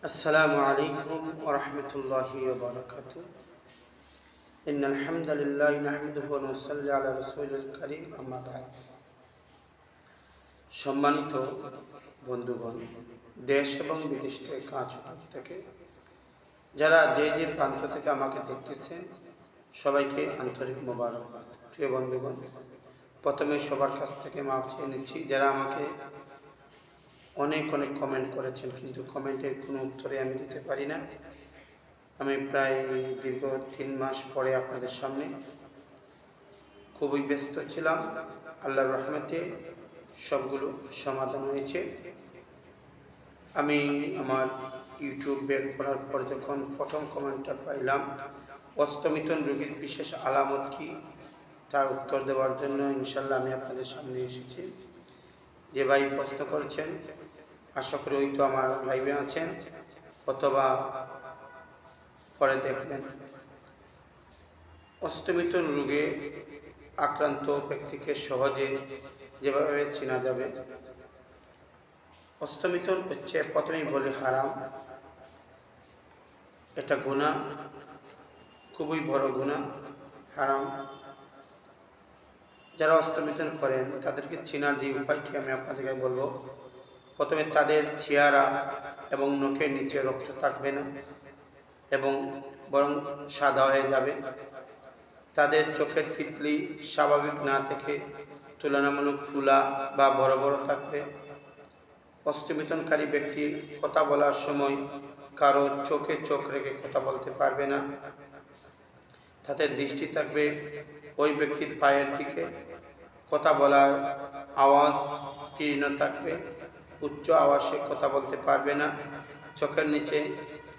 السلام عليكم ورحمة الله وبركاته إن الحمد لله نحمده ونصلي على رسوله الكريم أما بعد সম্মানিত বন্ধুগণ, দেশ এবং বিদেশ থেকে কাজ থেকে যারা যে যে প্রান্ত থেকে আমাকে দেখতেছেন সবাইকে আন্তরিক মোবারকবাদ। প্রিয় বন্ধুগণ, প্রথমে সবার কাছ থেকে মাপ চেয়ে নিচ্ছি যারা আমাকে অনেক কমেন্ট করেছেন, কিন্তু কমেন্টের কোনো উত্তরে আমি দিতে পারি না। আমি প্রায় দীর্ঘ 3 মাস পরে আপনাদের সামনে খুবই ব্যস্ত ছিলাম। আল্লাহর রহমতে সবগুলো সমাধান হয়েছে। আমি আমার ইউটিউব বের করার পর যখন প্রথম কমেন্টটা পাইলাম, অস্তমিতন রোগীর বিশেষ আলামত কি, তার উত্তর দেওয়ার জন্য ইনশাল্লাহ আমি আপনাদের সামনে এসেছি। যে ভাই প্রশ্ন করেছেন, আশা করি ওই তো আমার লাইভে আছেন অথবা পরে দেখবেন। অস্তমিতন রোগে আক্রান্ত ব্যক্তিকে সহজে যেভাবে চেনা যাবে, অস্তমিতন হচ্ছে, প্রথমেই বলি, হারাম। এটা গুনাহ, খুবই বড় গুনাহ, হারাম। যারা অস্তমিতন করেন তাদেরকে চেনার যে উপায়টি আমি আপনাদেরকে বলবো, প্রথমে তাদের চেহারা এবং নখের নিচে রক্ত থাকবে না এবং বরং সাদা হয়ে যাবে। তাদের চোখের ফিতলি স্বাভাবিক না থেকে তুলনামূলক ফুলা বা বড় বড় থাকবে। অস্তমিতনকারী ব্যক্তি কথা বলার সময় কারো চোখে চোখ রেখে কথা বলতে পারবে না। তাদের দৃষ্টি থাকবে ওই ব্যক্তির পায়ের দিকে। কথা বলার আওয়াজ তীক্ষ্ণ থাকবে, উচ্চ আওয়াজে কথা বলতে পারবে না। চোখের নিচে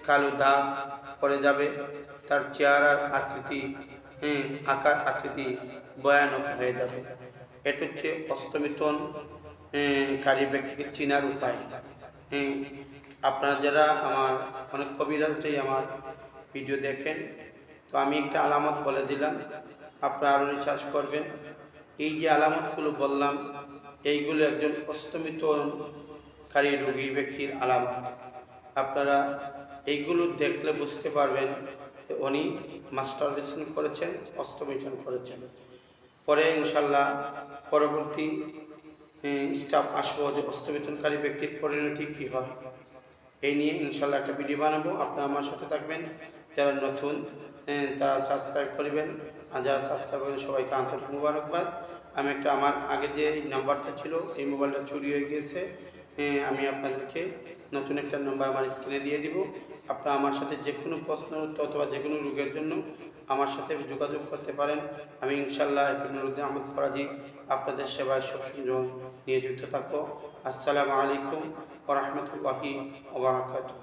কালো দাগ পড়ে যাবে। তার চেহারার আকার আকৃতি ভয়ানক হয়ে যাবে। এটা হচ্ছে অস্তমিতন কারী ব্যক্তিকে চেনার উপায়। আপনারা যারা আমার অনেক কবিরাজরাই আমার ভিডিও দেখেন, তো আমি একটা আলামত বলে দিলাম, আপনারা আরও রিসার্চ করবেন। এই যে আলামতগুলো বললাম, এইগুলো একজন অস্তমিতনকারী রোগী ব্যক্তির আলামত। আপনারা এইগুলো দেখলে বুঝতে পারবেন যে উনি মাস্টারবেশন করেছেন, অস্তমিতন করেছেন। পরে ইনশাল্লাহ পরবর্তী স্টাফ আসবো যে অস্তমিতনকারী ব্যক্তির পরিণতি কী হয়, এই নিয়ে ইনশাল্লাহ একটা ভিডিও বানাবো। আপনারা আমার সাথে থাকবেন। যারা নতুন তারা সাবস্ক্রাইব করবেন, আর যারা সাবস্ক্রাইব করবেন সবাইকে আন্তরিক মুবারকবাদ। আমি আমার আগের যে নাম্বারটা ছিল, এই মোবাইলটা চুরি হয়ে গিয়েছে। আমি আপনাদেরকে নতুন একটা নাম্বার আমার স্ক্রিনে দিয়ে দিব। আপনারা আমার সাথে যে কোনো প্রশ্ন অথবা যে কোনো রোগের জন্য আমার সাথে যোগাযোগ করতে পারেন। আমি ইনশাল্লাহ নুরুদ্দিন আহমদ ফরাজি আপনাদের সেবায় সবসময় নিয়োজিত থাকবো। আসসালামু আলাইকুম ওয়া রাহমাতুল্লাহি ওয়া বারাকাতুহু।